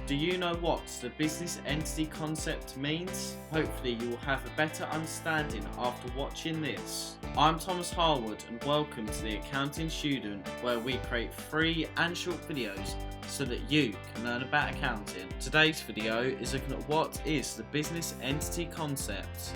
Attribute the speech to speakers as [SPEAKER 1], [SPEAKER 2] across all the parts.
[SPEAKER 1] Do you know what the business entity concept means? Hopefully you will have a better understanding after watching this. I'm Thomas Harwood and welcome to the Accounting Student, where we create free and short videos so that you can learn about accounting. Today's video is looking at what is the business entity concept.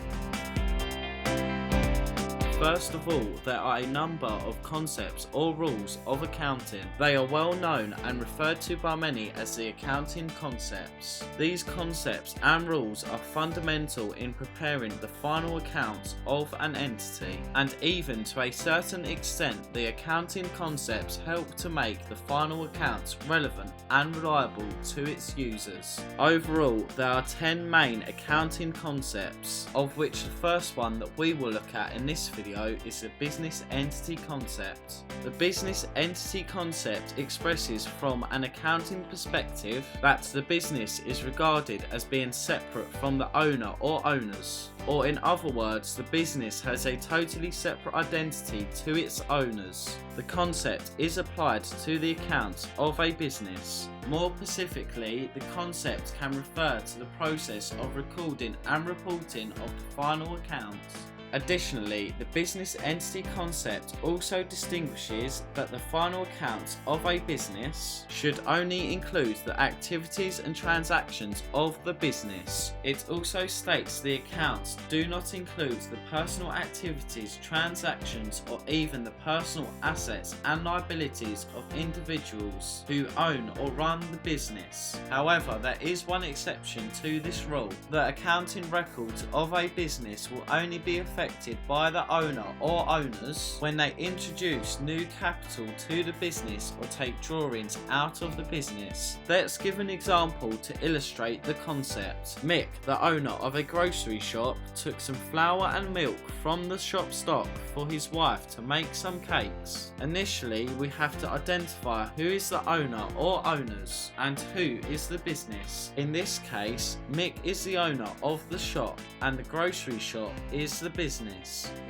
[SPEAKER 1] First of all, there are a number of concepts or rules of accounting. They are well known and referred to by many as the accounting concepts. These concepts and rules are fundamental in preparing the final accounts of an entity, and even to a certain extent the accounting concepts help to make the final accounts relevant and reliable to its users. Overall, there are 10 main accounting concepts, of which the first one that we will look at in this video is the business entity concept. The business entity concept expresses from an accounting perspective that the business is regarded as being separate from the owner or owners. Or in other words, the business has a totally separate identity to its owners. The concept is applied to the accounts of a business. More specifically, the concept can refer to the process of recording and reporting of the final accounts. Additionally, the business entity concept also distinguishes that the final accounts of a business should only include the activities and transactions of the business. It also states the accounts do not include the personal activities, transactions, or even the personal assets and liabilities of individuals who own or run the business. However, there is one exception to this rule. The accounting records of a business will only be affected by the owner or owners when they introduce new capital to the business or take drawings out of the business. Let's give an example to illustrate the concept. Mick, the owner of a grocery shop, took some flour and milk from the shop stock for his wife to make some cakes. Initially, we have to identify who is the owner or owners and who is the business. In this case, Mick is the owner of the shop and the grocery shop is the business.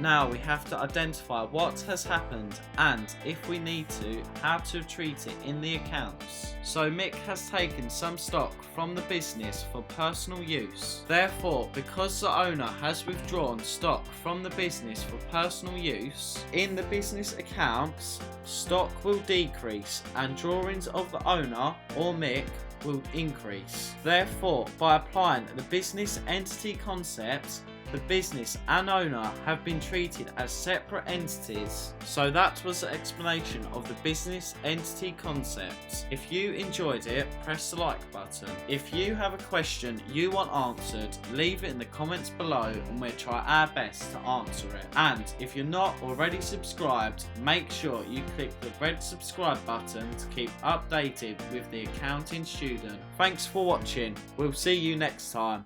[SPEAKER 1] Now we have to identify what has happened and, if we need to, how to treat it in the accounts. So Mick has taken some stock from the business for personal use. Therefore, because the owner has withdrawn stock from the business for personal use, in the business accounts, stock will decrease and drawings of the owner or Mick will increase. Therefore, by applying the business entity concept, the business and owner have been treated as separate entities. So that was the explanation of the business entity concept. If you enjoyed it, press the like button. If you have a question you want answered, leave it in the comments below and we'll try our best to answer it. And if you're not already subscribed, make sure you click the red subscribe button to keep updated with the Accounting Student. Thanks for watching. We'll see you next time.